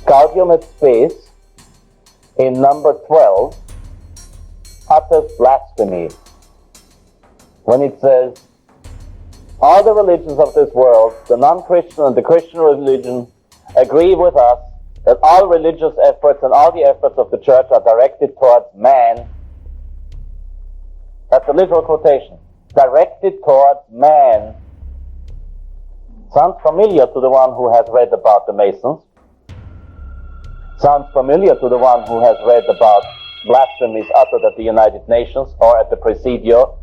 Gaudium et Spes, in number 12, utters blasphemy when it says, all the religions of this world, the non-Christian and the Christian religion, agree with us that all religious efforts and all the efforts of the church are directed towards man. That's a literal quotation. Directed towards man. Sounds familiar to the one who has read about the Masons. Sounds familiar to the one who has read about blasphemies uttered at the United Nations or at the Presidio.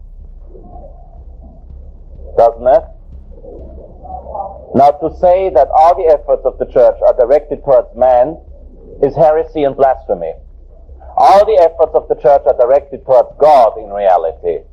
Doesn't it? Now, to say that all the efforts of the church are directed towards man is heresy and blasphemy. All the efforts of the church are directed towards God in reality.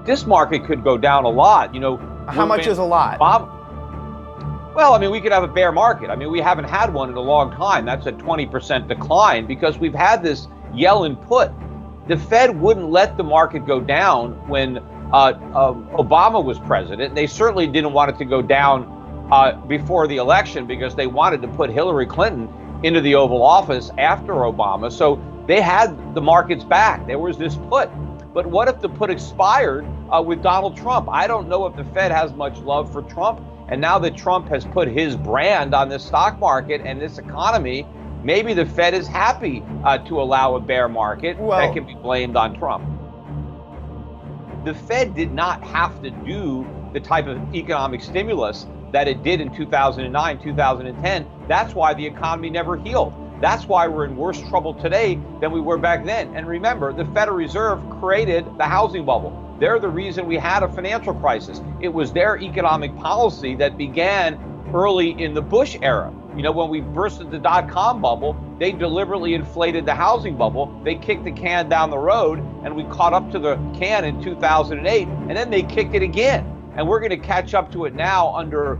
This market could go down a lot. How much is a lot? Well, we could have a bear market. We haven't had one in a long time. That's a 20% decline because we've had this Yellen put. The Fed wouldn't let the market go down when Obama was president. They certainly didn't want it to go down before the election because they wanted to put Hillary Clinton into the Oval Office after Obama. So they had the markets back. There was this put. But what if the put expired with Donald Trump? I don't know if the Fed has much love for Trump. And now that Trump has put his brand on this stock market and this economy, maybe the Fed is happy to allow a bear market that can be blamed on Trump. The Fed did not have to do the type of economic stimulus that it did in 2009, 2010. That's why the economy never healed. That's why we're in worse trouble today than we were back then. And remember, the Federal Reserve created the housing bubble. They're the reason we had a financial crisis. It was their economic policy that began early in the Bush era. When we bursted the dot-com bubble, they deliberately inflated the housing bubble. They kicked the can down the road, and we caught up to the can in 2008, and then they kicked it again. And we're going to catch up to it now under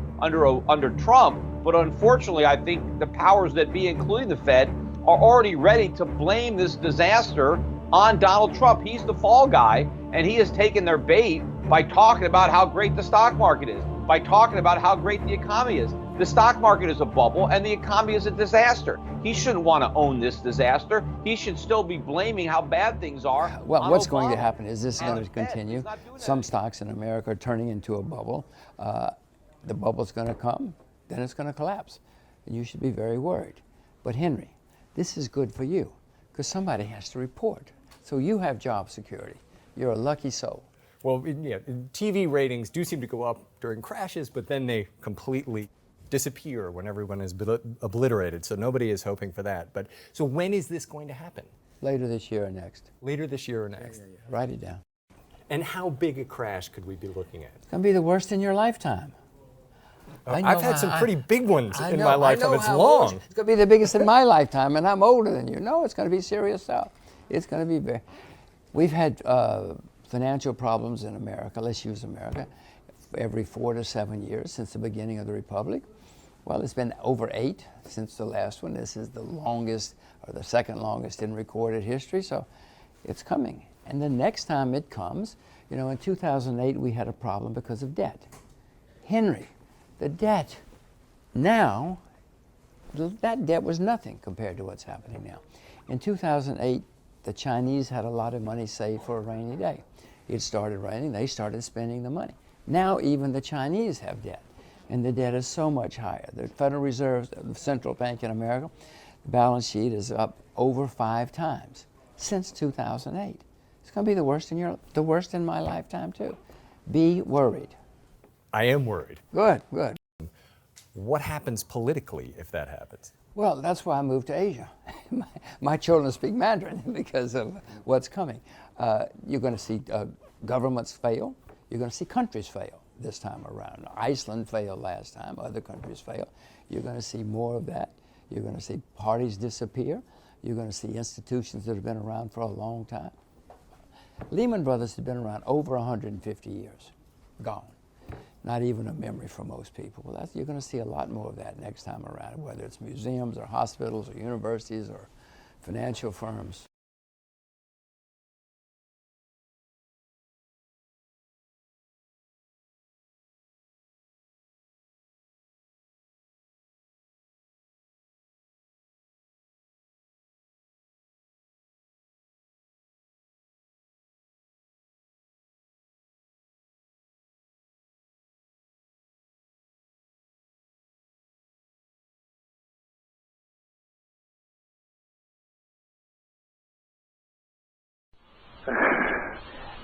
Trump. But unfortunately, I think the powers that be, including the Fed, are already ready to blame this disaster on Donald Trump. He's the fall guy, and he has taken their bait by talking about how great the stock market is, by talking about how great the economy is. The stock market is a bubble, and the economy is a disaster. He shouldn't want to own this disaster. He should still be blaming how bad things are. Well, what's going to happen is this is going to continue. Some stocks in America are turning into a bubble. The bubble's going to come. Then it's going to collapse. And you should be very worried. But Henry, this is good for you because somebody has to report. So you have job security. You're a lucky soul. Well, yeah, TV ratings do seem to go up during crashes, but then they completely disappear when everyone is obliterated. So nobody is hoping for that. But so when is this going to happen? Later this year or next. Later this year or next. Yeah. Write it down. And how big a crash could we be looking at? It's going to be the worst in your lifetime. I've had some pretty big ones in my lifetime. It's long. It's going to be the biggest in my lifetime, and I'm older than you. No, it's going to be serious stuff. It's going to be very. We've had financial problems in America. Let's use America. Every 4 to 7 years since the beginning of the Republic. Well, it's been over 8 since the last one. This is the longest, or the second longest in recorded history. So It's coming. And the next time it comes, you know, in 2008 we had a problem because of debt. Henry, the debt now, that debt was nothing compared to what's happening now. In 2008, the Chinese had a lot of money saved for a rainy day. It started raining, they started spending the money. Now even the Chinese have debt, and the debt is so much higher. The Federal Reserve, the central bank in America, the balance sheet is up over 5 times since 2008. It's going to be the worst in my lifetime too. Be worried. I am worried. Good, good. What happens politically if that happens? Well, that's why I moved to Asia. My children speak Mandarin because of what's coming. You're going to see governments fail. You're going to see countries fail this time around. Iceland failed last time. Other countries fail. You're going to see more of that. You're going to see parties disappear. You're going to see institutions that have been around for a long time. Lehman Brothers has been around over 150 years. Gone. Not even a memory for most people. Well, you're going to see a lot more of that next time around, whether it's museums or hospitals or universities or financial firms.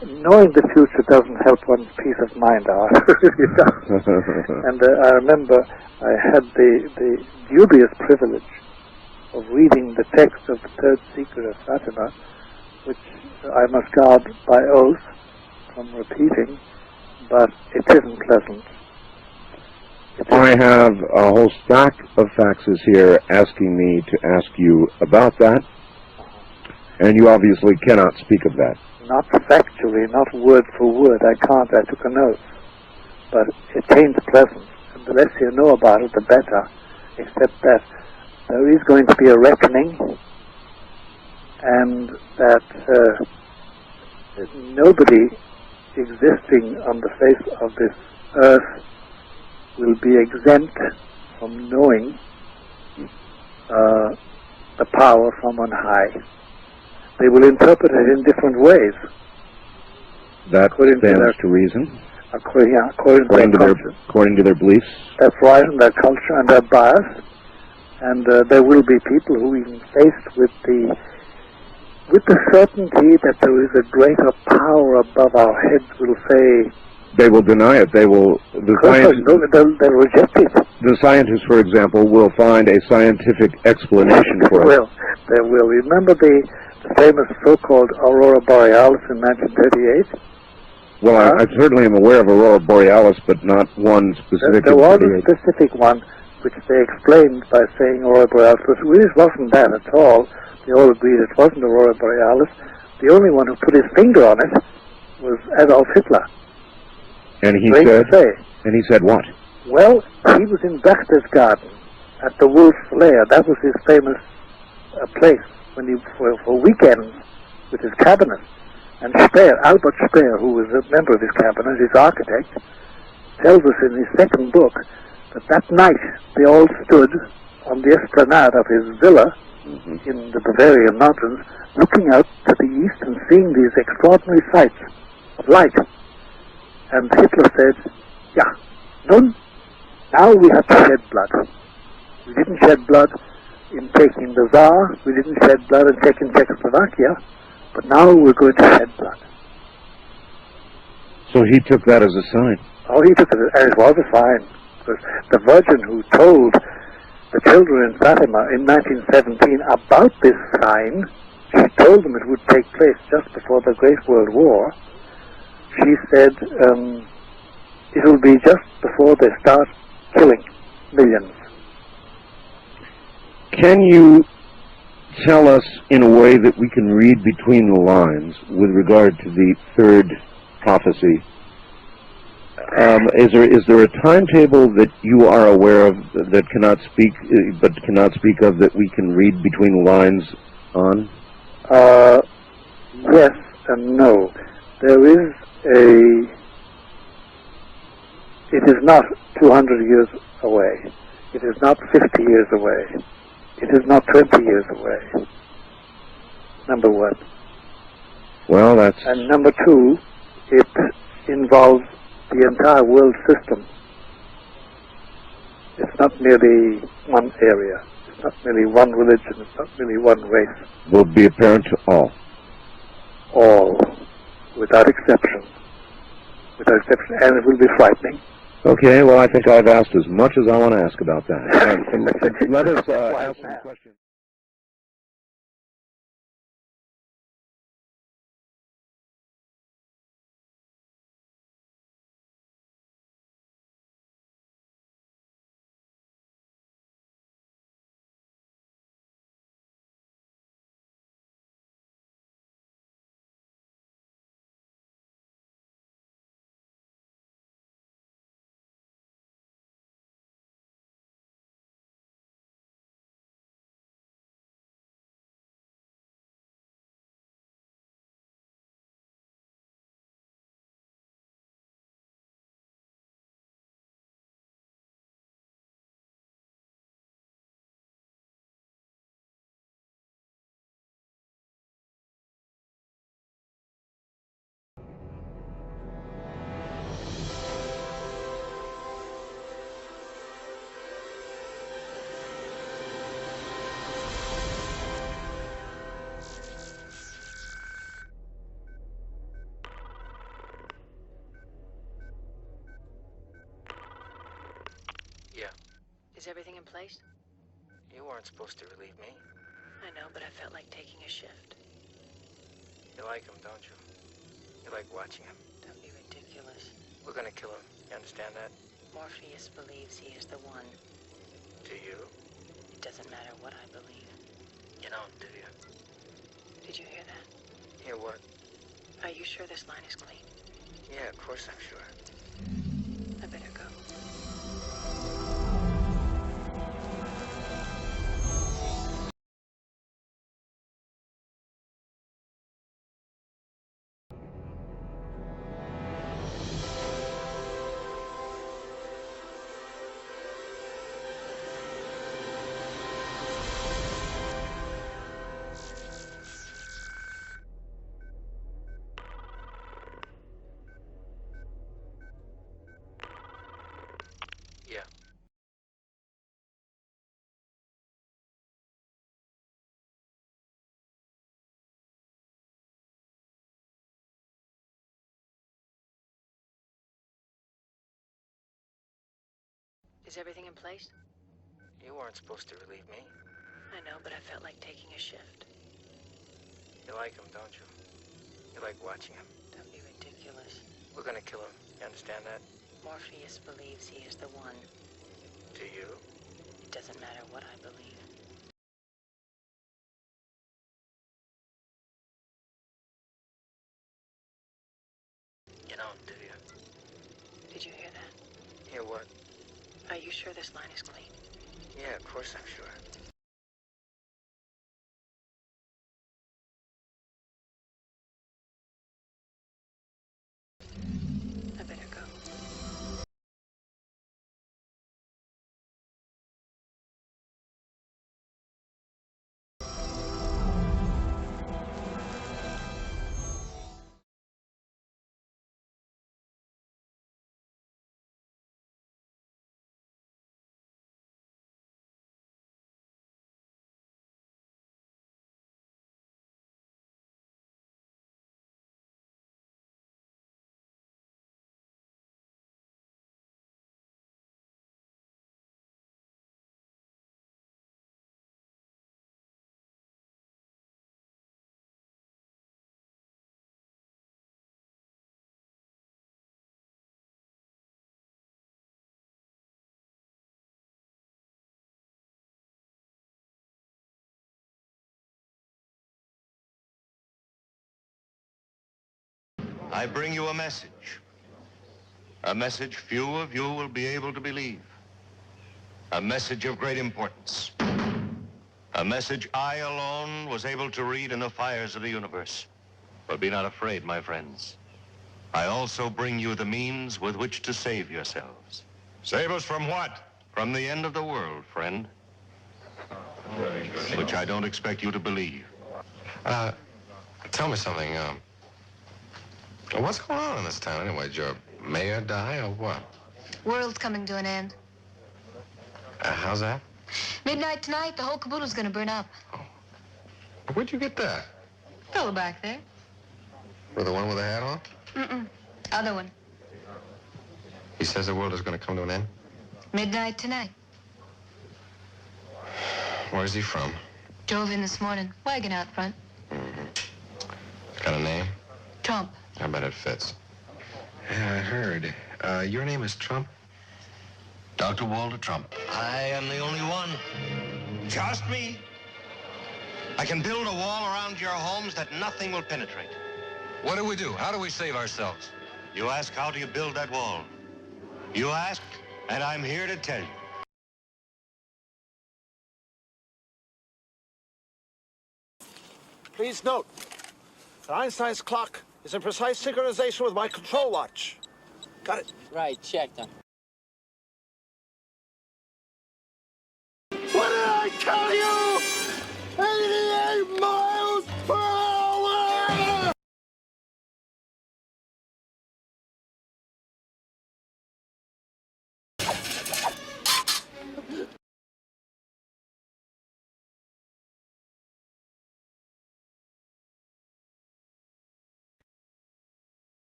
Knowing the future doesn't help one's peace of mind, really does. And I remember I had the dubious privilege of reading the text of the third secret of Fatima, which I must guard by oath from repeating, but it isn't pleasant. I have a whole stack of faxes here asking me to ask you about that, and you obviously cannot speak of that. Not factually, not word for word, I can't, I took a note. But it ain't pleasant, and the less you know about it, the better, except that there is going to be a reckoning, and that nobody existing on the face of this earth will be exempt from knowing the power from on high. They will interpret it in different ways. That stands to reason. According to their beliefs. That's right, and their culture and their bias. And there will be people who, even faced with the certainty that there is a greater power above our heads, will say, they will deny it. They will. They'll reject it. The scientists, for example, will find a scientific explanation for it. They will. Remember the famous so-called Aurora Borealis in 1938? Well, I certainly am aware of Aurora Borealis, but not one specific. There was a specific one which they explained by saying Aurora Borealis, which really wasn't that at all. They all agreed it wasn't Aurora Borealis. The only one who put his finger on it was Adolf Hitler. And he said what? Well, he was in Berchtesgaden at the Wolf's Lair. That was his famous place when he for weekends with his cabinet. And Speer, Albert Speer, who was a member of his cabinet, his architect, tells us in his second book that night they all stood on the esplanade of his villa in the Bavarian mountains, looking out to the east and seeing these extraordinary sights of light. And Hitler said, yeah, now we have to shed blood. We didn't shed blood in taking the Tsar, we didn't shed blood in taking Czechoslovakia, but now we're going to shed blood. So he took that as a sign? Oh, he took it, and it was a sign. Because the Virgin who told the children in Fatima in 1917 about this sign, she told them it would take place just before the Great World War. She said it will be just before they start killing millions. Can you tell us in a way that we can read between the lines with regard to the third prophecy? Is there a timetable that you are aware of that cannot speak of that we can read between the lines on? yes and no. There is it is not 200 years away. It is not 50 years away. It is not 20 years away. Number one. Well, that's... And number two, it involves the entire world system. It's not merely one area. It's not merely one religion. It's not merely one race. Will be apparent to all. All, without exception. Without exception. And it will be frightening. Okay, well, I think I've asked as much as I want to ask about that. Let us ask some questions. Yeah. Is everything in place? You weren't supposed to relieve me. I know, but I felt like taking a shift. You like him, don't you? You like watching him. Don't be ridiculous. We're gonna kill him. You understand that? Morpheus believes he is the one. Do you? It doesn't matter what I believe. You don't, do you? Did you hear that? Hear what? Are you sure this line is clean? Yeah, of course I'm sure. I better go. Yeah. Is everything in place? You weren't supposed to relieve me. I know, but I felt like taking a shift. You like him, don't you? You like watching him. Don't be ridiculous. We're gonna kill him. You understand that? Morpheus believes he is the one. Do you? It doesn't matter what I believe. You don't, do you? Did you hear that? Hear what? Are you sure this line is clean? Yeah, of course I'm sure. I better go. I bring you a message few of you will be able to believe, a message of great importance, a message I alone was able to read in the fires of the universe. But be not afraid, my friends. I also bring you the means with which to save yourselves. Save us from what? From the end of the world, friend. Which I don't expect you to believe. Tell me something. What's going on in this town anyway? Did your mayor die or what? World's coming to an end. How's that? Midnight tonight, the whole caboodle's gonna burn up. Where'd you get that? Fellow back there. With the one with the hat on? Mm-mm. Other one. He says the world is going to come to an end? Midnight tonight. Where's he from? Drove in this morning. Wagon out front. Got a name? Trump. I bet it fits. Yeah, I heard. Your name is Trump? Dr. Walter Trump. I am the only one. Just me. I can build a wall around your homes that nothing will penetrate. What do we do? How do we save ourselves? You ask, how do you build that wall? You ask, and I'm here to tell you. Please note that Einstein's clock is in precise synchronization with my control watch. Got it? Right, check them. What did I tell you? 88 miles per hour!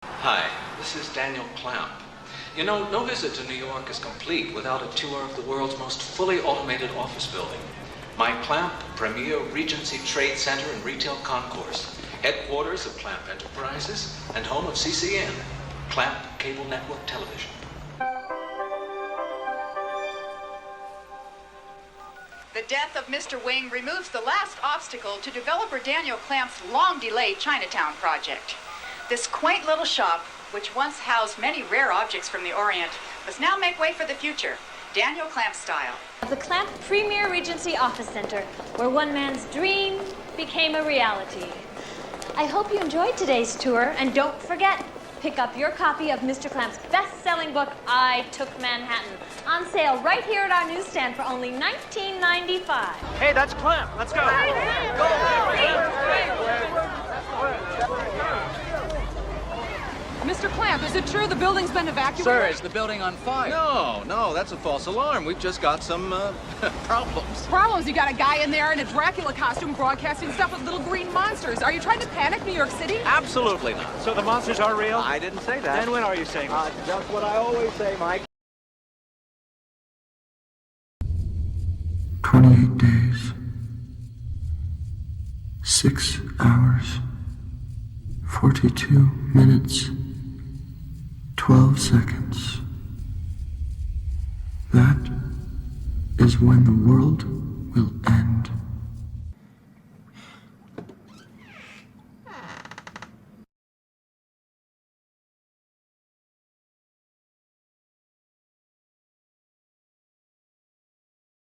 Hi, this is Daniel Clamp. You know, no visit to New York is complete without a tour of the world's most fully automated office building. My Clamp Premier Regency Trade Center and Retail Concourse, headquarters of Clamp Enterprises and home of CCN, Clamp Cable Network Television. The death of Mr. Wing removes the last obstacle to developer Daniel Clamp's long-delayed Chinatown project. This quaint little shop, which once housed many rare objects from the Orient, must now make way for the future, Daniel Clamp style. The Clamp Premier Regency Office Center, where one man's dream became a reality. I hope you enjoyed today's tour, and don't forget, pick up your copy of Mr. Clamp's best-selling book, I Took Manhattan, on sale right here at our newsstand for only $19.95. Hey, that's Clamp. Let's go. Mr. Clamp, is it true the building's been evacuated? Sir, is the building on fire? No, that's a false alarm. We've just got some, problems. Problems? You got a guy in there in a Dracula costume broadcasting stuff with little green monsters. Are you trying to panic New York City? Absolutely not. So the monsters are real? I didn't say that. Then when are you saying this? Just what I always say, Mike. 28 days, 6 hours, 42 minutes, 12 seconds. That is when the world will end.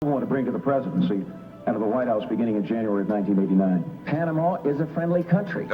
I want to bring to the presidency and to the White House beginning in January of 1989. Panama is a friendly country.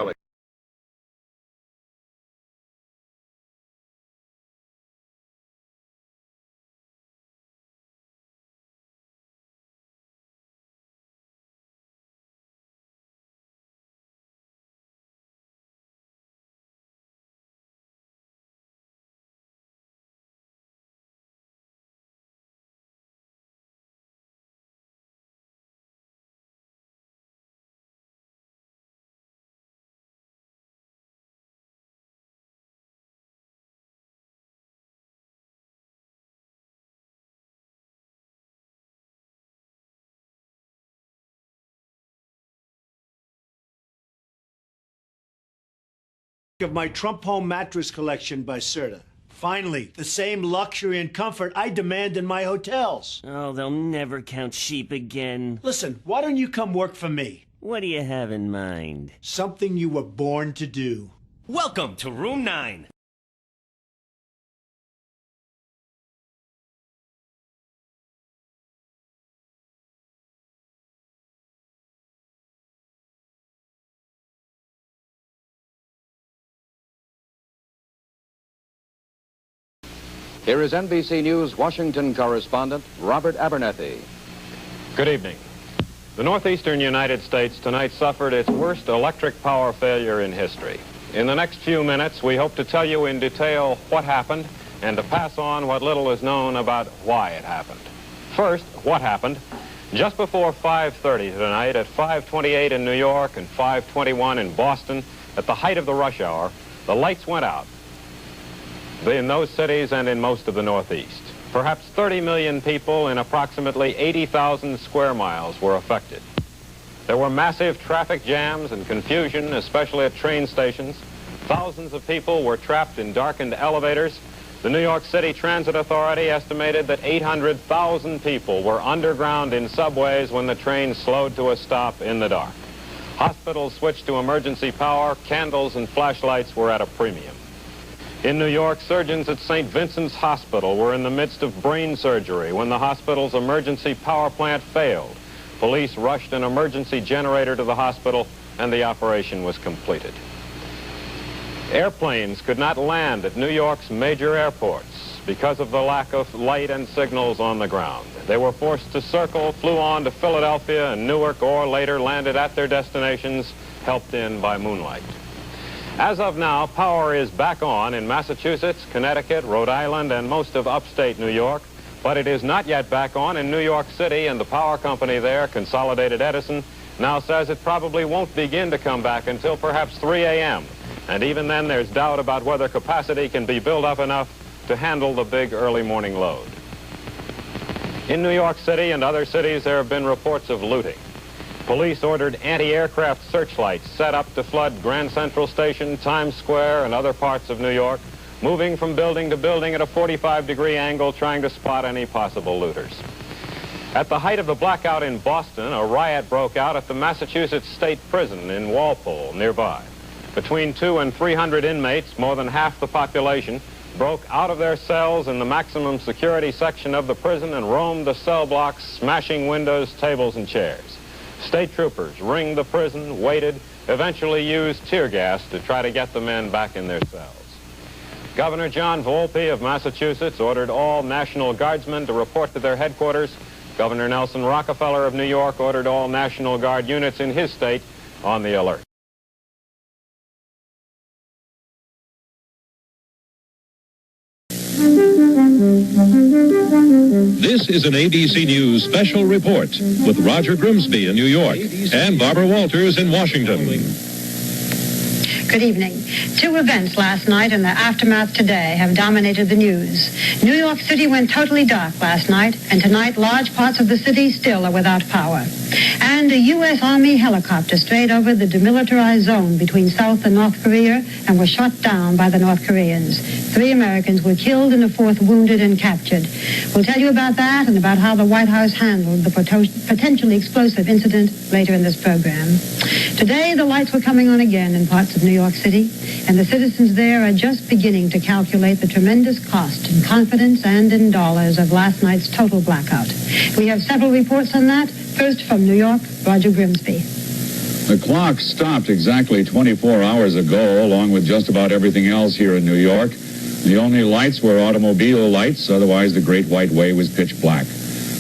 Of my Trump Home mattress collection by Serta. Finally, the same luxury and comfort I demand in my hotels. Oh, they'll never count sheep again. Listen, why don't you come work for me? What do you have in mind? Something you were born to do. Welcome to Room 9. Here is NBC News Washington correspondent Robert Abernethy. Good evening. The northeastern United States tonight suffered its worst electric power failure in history. In the next few minutes, we hope to tell you in detail what happened and to pass on what little is known about why it happened. First, what happened? Just before 5:30 tonight, at 5:28 in New York and 5:21 in Boston, at the height of the rush hour, the lights went out in those cities and in most of the Northeast. Perhaps 30 million people in approximately 80,000 square miles were affected. There were massive traffic jams and confusion, especially at train stations. Thousands of people were trapped in darkened elevators. The New York City Transit Authority estimated that 800,000 people were underground in subways when the train slowed to a stop in the dark. Hospitals switched to emergency power. Candles and flashlights were at a premium. In New York, surgeons at St. Vincent's Hospital were in the midst of brain surgery when the hospital's emergency power plant failed. Police rushed an emergency generator to the hospital, and the operation was completed. Airplanes could not land at New York's major airports because of the lack of light and signals on the ground. They were forced to circle, flew on to Philadelphia and Newark, or later landed at their destinations, helped in by moonlight. As of now, power is back on in Massachusetts, Connecticut, Rhode Island, and most of upstate New York, but it is not yet back on in New York City, and the power company there, Consolidated Edison, now says it probably won't begin to come back until perhaps 3 a.m., and even then there's doubt about whether capacity can be built up enough to handle the big early morning load. In New York City and other cities, there have been reports of looting. Police ordered anti-aircraft searchlights set up to flood Grand Central Station, Times Square, and other parts of New York, moving from building to building at a 45-degree angle, trying to spot any possible looters. At the height of the blackout in Boston, a riot broke out at the Massachusetts State Prison in Walpole, nearby. Between 200 and 300 inmates, more than half the population, broke out of their cells in the maximum security section of the prison and roamed the cell blocks, smashing windows, tables, and chairs. State troopers ringed the prison, waited, eventually used tear gas to try to get the men back in their cells. Governor John Volpe of Massachusetts ordered all National Guardsmen to report to their headquarters. Governor Nelson Rockefeller of New York ordered all National Guard units in his state on the alert. This is an ABC News special report with Roger Grimsby in New York and Barbara Walters in Washington. Good evening. Two events last night and their aftermath today have dominated the news. New York City went totally dark last night, and tonight large parts of the city still are without power. And a U.S. Army helicopter strayed over the demilitarized zone between South and North Korea and was shot down by the North Koreans. 3 Americans were killed and a 4th wounded and captured. We'll tell you about that and about how the White House handled the potentially explosive incident later in this program. Today, the lights were coming on again in parts of New York City, and the citizens there are just beginning to calculate the tremendous cost in confidence and in dollars of last night's total blackout. We have several reports on that. First from New York, Roger Grimsby. The clock stopped exactly 24 hours ago, along with just about everything else here in New York. The only lights were automobile lights, otherwise the Great White Way was pitch black.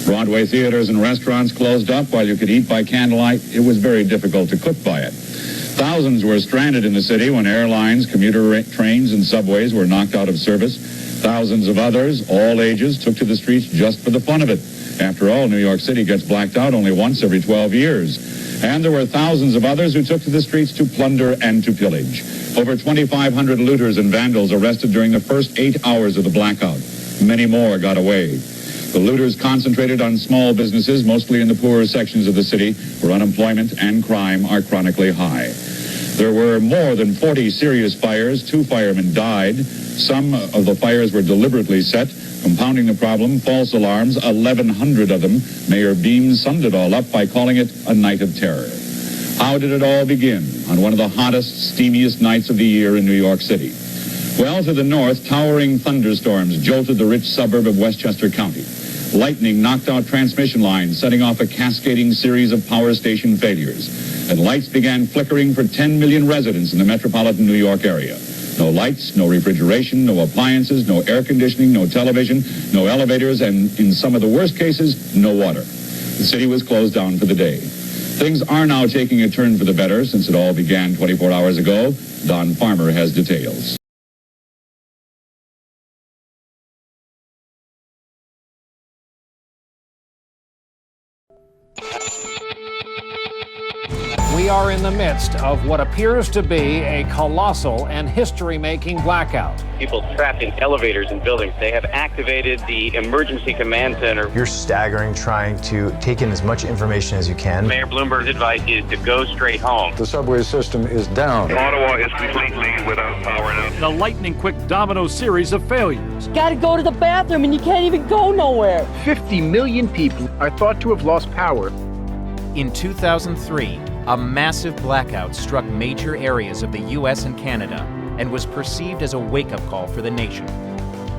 Broadway theaters and restaurants closed up while you could eat by candlelight. It was very difficult to cook by it. Thousands were stranded in the city when airlines, commuter trains, and subways were knocked out of service. Thousands of others, all ages, took to the streets just for the fun of it. After all, New York City gets blacked out only once every 12 years. And there were thousands of others who took to the streets to plunder and to pillage. Over 2,500 looters and vandals arrested during the first 8 hours of the blackout. Many more got away. The looters concentrated on small businesses, mostly in the poorer sections of the city, where unemployment and crime are chronically high. There were more than 40 serious fires. 2 firemen died. Some of the fires were deliberately set. Compounding the problem, false alarms, 1,100 of them. Mayor Beam summed it all up by calling it a night of terror. How did it all begin on one of the hottest, steamiest nights of the year in New York City? Well, to the north, towering thunderstorms jolted the rich suburb of Westchester County. Lightning knocked out transmission lines, setting off a cascading series of power station failures. And lights began flickering for 10 million residents in the metropolitan New York area. No lights, no refrigeration, no appliances, no air conditioning, no television, no elevators, and in some of the worst cases, no water. The city was closed down for the day. Things are now taking a turn for the better since it all began 24 hours ago. Don Farmer has details. We are in the midst of what appears to be a colossal and history-making blackout. People trapped in elevators and buildings. They have activated the emergency command center. You're staggering, trying to take in as much information as you can. Mayor Bloomberg's advice is to go straight home. The subway system is down. Ottawa is completely without power now. The lightning-quick domino series of failures. Gotta go to the bathroom and you can't even go nowhere. 50 million people are thought to have lost power. In 2003, a massive blackout struck major areas of the U.S. and Canada and was perceived as a wake-up call for the nation.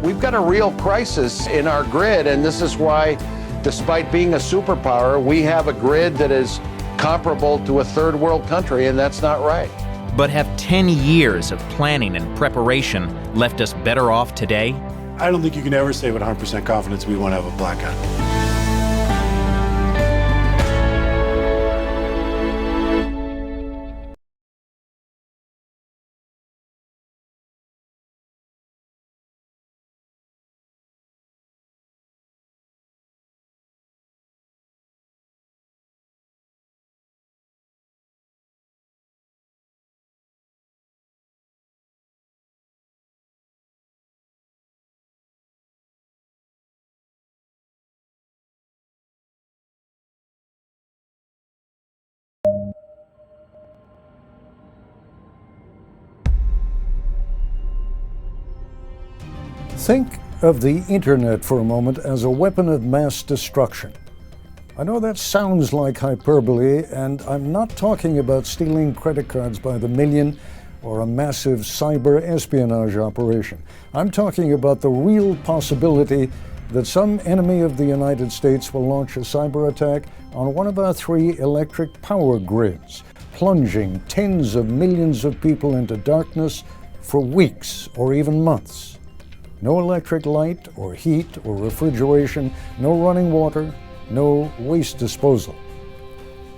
We've got a real crisis in our grid, and this is why, despite being a superpower, we have a grid that is comparable to a third world country, and that's not right. But have 10 years of planning and preparation left us better off today? I don't think you can ever say with 100% confidence we won't have a blackout. Think of the internet for a moment as a weapon of mass destruction. I know that sounds like hyperbole, and I'm not talking about stealing credit cards by the million or a massive cyber espionage operation. I'm talking about the real possibility that some enemy of the United States will launch a cyber attack on one of our 3 electric power grids, plunging tens of millions of people into darkness for weeks or even months. No electric light or heat or refrigeration, no running water, no waste disposal.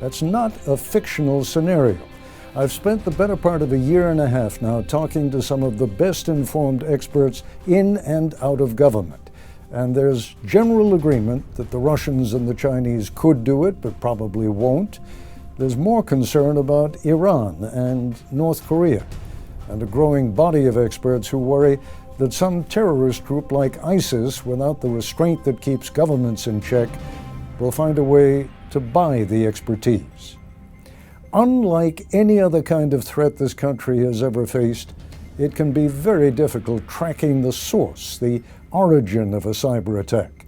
That's not a fictional scenario. I've spent the better part of a year and a half now talking to some of the best informed experts in and out of government. And there's general agreement that the Russians and the Chinese could do it, but probably won't. There's more concern about Iran and North Korea, and a growing body of experts who worry that some terrorist group like ISIS, without the restraint that keeps governments in check, will find a way to buy the expertise. Unlike any other kind of threat this country has ever faced, it can be very difficult tracking the source, the origin of a cyber attack.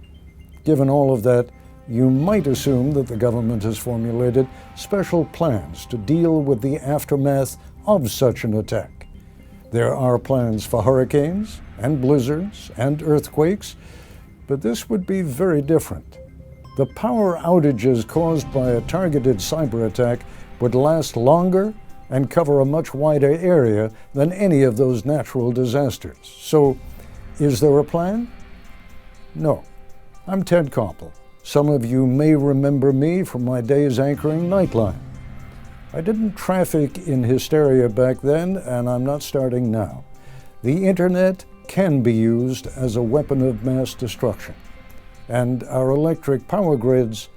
Given all of that, you might assume that the government has formulated special plans to deal with the aftermath of such an attack. There are plans for hurricanes and blizzards and earthquakes, but this would be very different. The power outages caused by a targeted cyber attack would last longer and cover a much wider area than any of those natural disasters. So, is there a plan? No. I'm Ted Koppel. Some of you may remember me from my days anchoring Nightline. I didn't traffic in hysteria back then, and I'm not starting now. The internet can be used as a weapon of mass destruction, and our electric power grids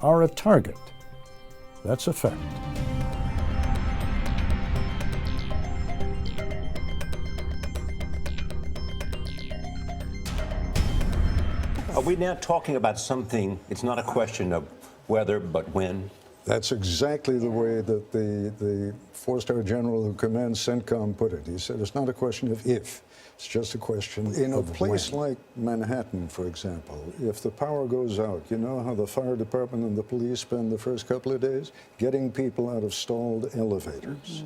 are a target. That's a fact. Are we now talking about something, it's not a question of whether, but when? That's exactly the way that the four-star general who commands CENTCOM put it. He said it's not a question of if, it's just a question in a place like Manhattan, for example. If the power goes out, you know how the fire department and the police spend the first couple of days getting people out of stalled elevators.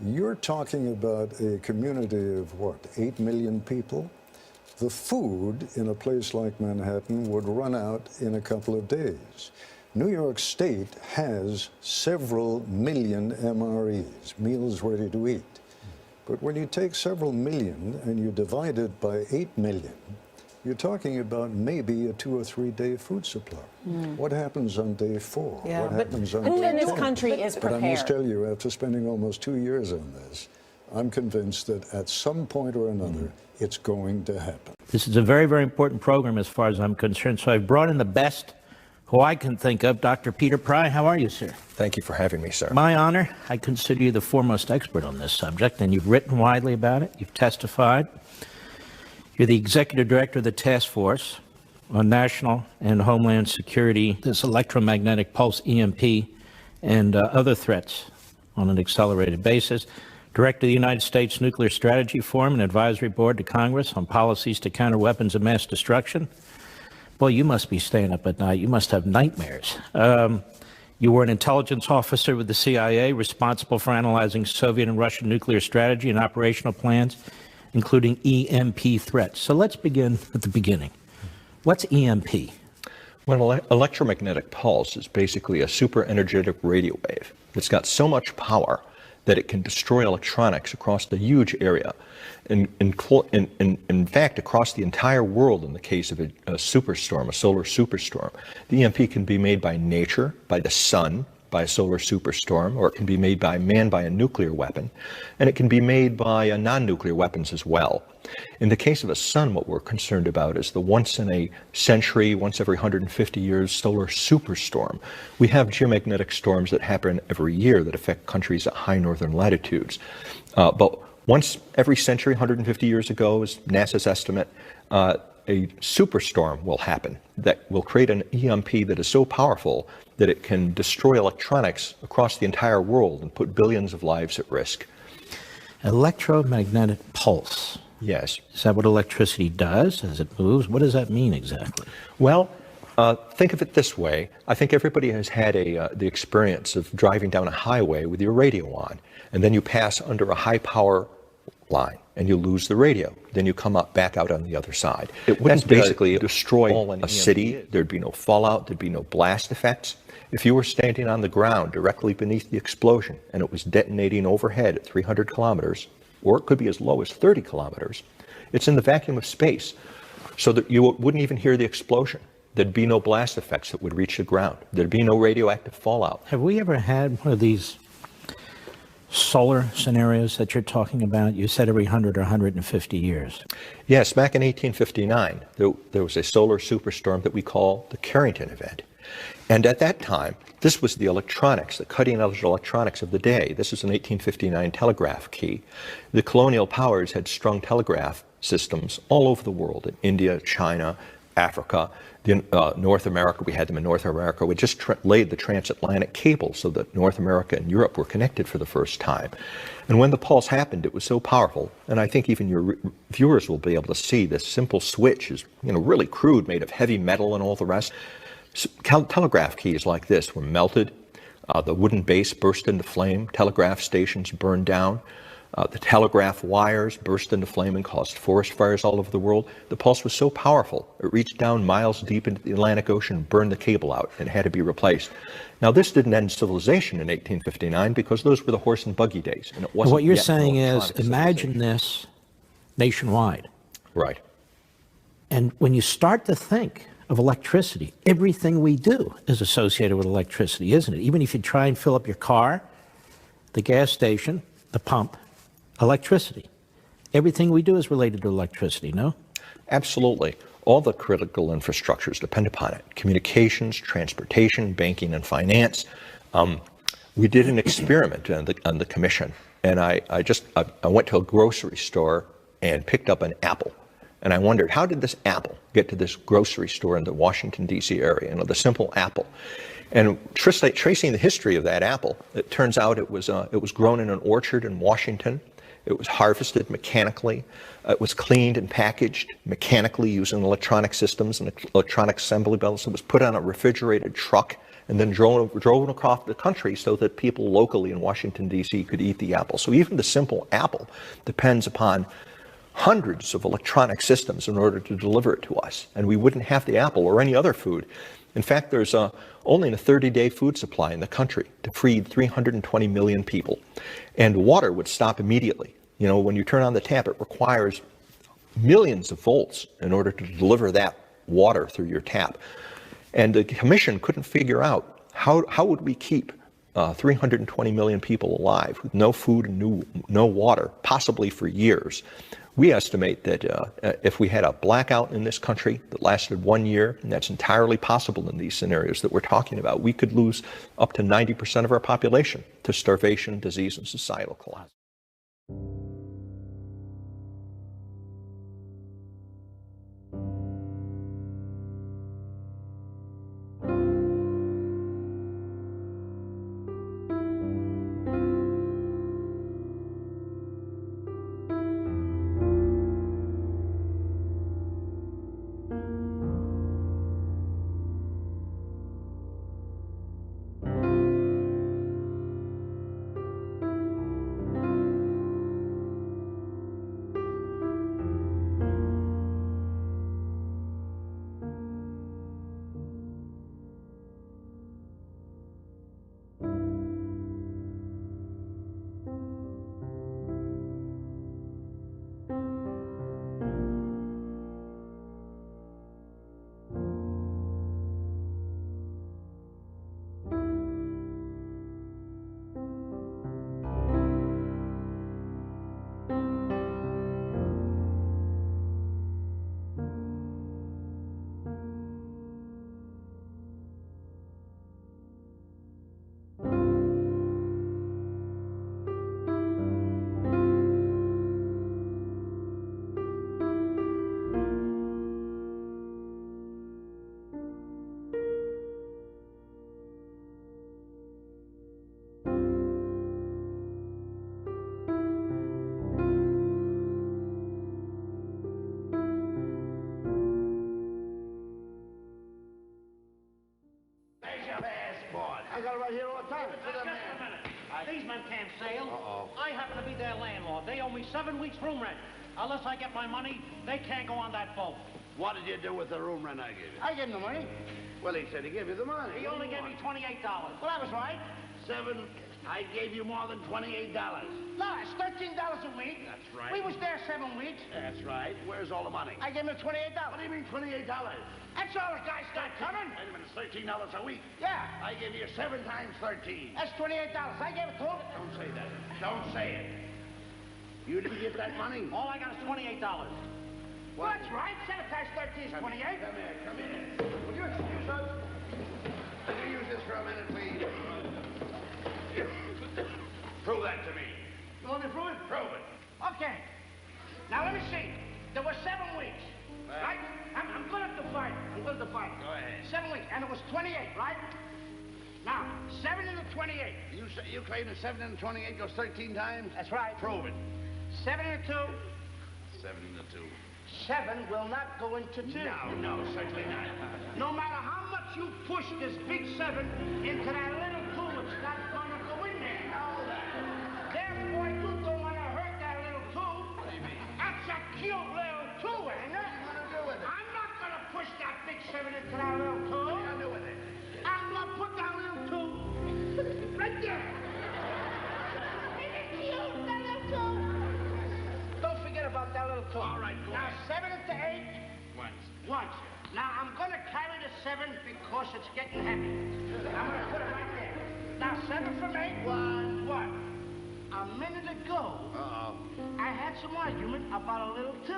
You're talking about a community of what, 8 million people? The food in a place like Manhattan would run out in a couple of days. New York State has several million MREs, meals ready to eat. But when you take several million and you divide it by 8 million, you're talking about maybe a 2 or 3 day food supply. What happens on day 4? Yeah. What happens on Who day in this 10? country is But I must prepared? tell you, after spending almost 2 years on this, I'm convinced that at some point or another, it's going to happen. This is a very, very important program as far as I'm concerned. So I've brought in the best who I can think of. Dr. Peter Pry, how are you, sir? Thank you for having me, sir. My honor. I consider you the foremost expert on this subject, and you've written widely about it. You've testified. You're the executive director of the task force on national and homeland security, this electromagnetic pulse, EMP, and other threats on an accelerated basis. Director of the United States Nuclear Strategy Forum and Advisory Board to Congress on policies to counter weapons of mass destruction. Boy, you must be staying up at night. You must have nightmares. You were an intelligence officer with the CIA, responsible for analyzing Soviet and Russian nuclear strategy and operational plans, including EMP threats. So let's begin at the beginning. What's EMP? Well, electromagnetic pulse is basically a super energetic radio wave. It's got so much power that it can destroy electronics across a huge area. In fact, across the entire world in the case of a superstorm, a solar superstorm. The EMP can be made by nature, by the sun, by a solar superstorm, or it can be made by man by a nuclear weapon, and it can be made by non-nuclear weapons as well. In the case of a sun, what we're concerned about is the once in a century, once every 150 years solar superstorm. We have geomagnetic storms that happen every year that affect countries at high northern latitudes. But once every century, 150 years ago, is NASA's estimate, a superstorm will happen that will create an EMP that is so powerful that it can destroy electronics across the entire world and put billions of lives at risk. Electromagnetic pulse. Yes. Is that what electricity does as it moves? What does that mean exactly? Well, think of it this way. I think everybody has had the experience of driving down a highway with your radio on, and then you pass under a high power line and you lose the radio. Then you come back out on the other side. It wouldn't basically destroy a city. There'd be no fallout. There'd be no blast effects. If you were standing on the ground directly beneath the explosion and it was detonating overhead at 300 kilometers, or it could be as low as 30 kilometers, it's in the vacuum of space so that you wouldn't even hear the explosion. There'd be no blast effects that would reach the ground. There'd be no radioactive fallout. Have we ever had one of these solar scenarios that you're talking about? You said every 100 or 150 years. Yes, back in 1859, there was a solar superstorm that we call the Carrington event. And at that time, this was the electronics, the cutting-edge electronics of the day. This is an 1859 telegraph key. The colonial powers had strung telegraph systems all over the world, in India, China, Africa, North America. We had them in North America. We just laid the transatlantic cable so that North America and Europe were connected for the first time. And when the pulse happened, it was so powerful, and I think even your viewers will be able to see this simple switch is, really crude, made of heavy metal and all the rest. Telegraph keys like this were melted. The wooden base burst into flame. Telegraph stations burned down. The telegraph wires burst into flame and caused forest fires all over the world. The pulse was so powerful, it reached down miles deep into the Atlantic Ocean, burned the cable out, and had to be replaced. Now, this didn't end civilization in 1859 because those were the horse and buggy days. And it wasn't what you're yet saying is, electronic imagine this nationwide. Right. And when you start to think of electricity, everything we do is associated with electricity, isn't it? Even if you try and fill up your car, the gas station, the pump, electricity. Everything we do is related to electricity, no? Absolutely. All the critical infrastructures depend upon it. Communications, transportation, banking, and finance. We did an experiment on the commission, and I went to a grocery store and picked up an apple. And I wondered, how did this apple get to this grocery store in the Washington, D.C. area? The simple apple. And tracing the history of that apple, it turns out it was grown in an orchard in Washington. It was harvested mechanically. It was cleaned and packaged mechanically using electronic systems and electronic assembly belts. It was put on a refrigerated truck and then drove across the country so that people locally in Washington, D.C. could eat the apple. So even the simple apple depends upon hundreds of electronic systems in order to deliver it to us. And we wouldn't have the apple or any other food. In fact, there's only a 30-day food supply in the country to feed 320 million people. And water would stop immediately. You know, when you turn on the tap, it requires millions of volts in order to deliver that water through your tap. And the commission couldn't figure out how would we keep 320 million people alive with no food and no water, possibly for years. We estimate that if we had a blackout in this country that lasted 1 year, and that's entirely possible in these scenarios that we're talking about, we could lose up to 90% of our population to starvation, disease, and societal collapse. I got it right here all the time. Just a minute. These men can't sail. I happen to be their landlord. They owe me 7 weeks room rent. Unless I get my money, they can't go on that boat. What did you do with the room rent I gave you? I gave him the money. Well, he said he gave you the money. He only gave me $28. Well, I was right. I gave you more than $28. No, it's $13 a week. That's right. We was there 7 weeks. That's right. Where's all the money? I gave him $28. What do you mean $28? That's all the guys got coming. Wait a minute, it's $13 a week. Yeah. I gave you 7 times 13. That's $28. I gave it to him. Don't say that. Don't say it. You didn't get that money? All I got is $28. Well, that's right. 7 times 13 is 28. Come here. Will you excuse us? Can you use this for a minute, please? Prove that to me. You want me to prove it? Prove it. Okay. Now, let me see. There were 7 weeks, right? I'm good at the fight. Go ahead. 7 weeks, and it was 28, right? Now, 7 into 28. You claim that 7 into 28 goes 13 times? That's right. Prove it. 7 into 2. 7 into 2. 7 will not go into 2. No, certainly not. No matter how much you push this big 7 into that little 2, it's not going to go in there. Therefore, you don't want to hurt that little 2. What do you mean? That's a cute little 2, ain't it? What do you do with it? I'm not going to push that big 7 into that little 2. What do you do with it? I'm going to put that little 2 right there. Isn't it cute, that little 2? Don't forget about that little 2. All right, go Now, ahead. 7 into 8. Once. Now, I'm going to carry the 7 because it's getting heavy. I'm going to put it right there. Now, 7 from 8. What? A minute ago, I had some argument about a little 2.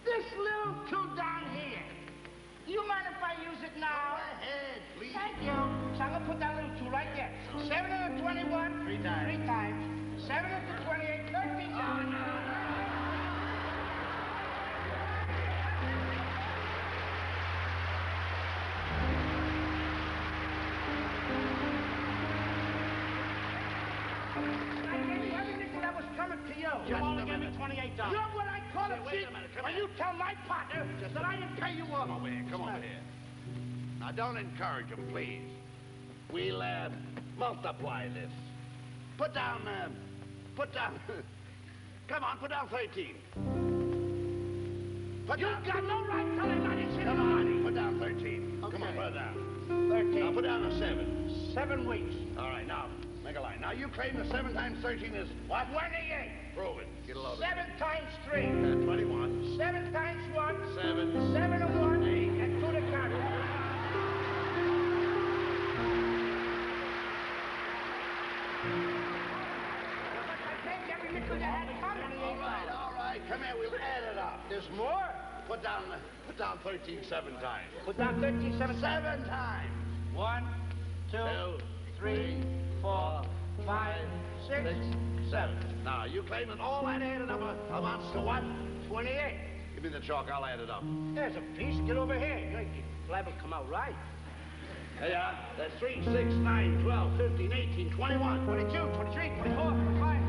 This little 2 down here. Do you mind if I use it now? Go ahead, please. Thank you. So I'm going to put that little 2 right there. 7 into 21. 3 times. 3 times. 7 into 28. 13 times. You only gave me $28. You know what I call it, wait a minute, come when here. you tell my partner that I didn't pay you off. Come over here. Come over here. Now, don't encourage him, please. We'll multiply this. Put down. Come on, put down 13. You got no right telling my decision. Come on, put down 13. Okay. Come on, put it down. 13. Now, put down a 7. 7 weeks. All right, now, Make a line. Now, you claim the 7 times 13 is what? 28. Prove it. Get a load of 7 times 3. 21. 7 times 1. 7. 7 and 1. 8. And 2 to count. I take every nickel you had coming. All right. Come here. We'll add it up. There's more? Put down 13 7 times. Put down 13, 7 7 times. 1, 2, 3, 4, 5, 6, 7. Now, you claim that all that added up amounts to what? 28. Give me the chalk. I'll add it up. There's a piece. Get over here. You're liable to come out right. There you are. That's 3, 6, 9, 12, 15, 18, 21. 22, 23, 24, 25.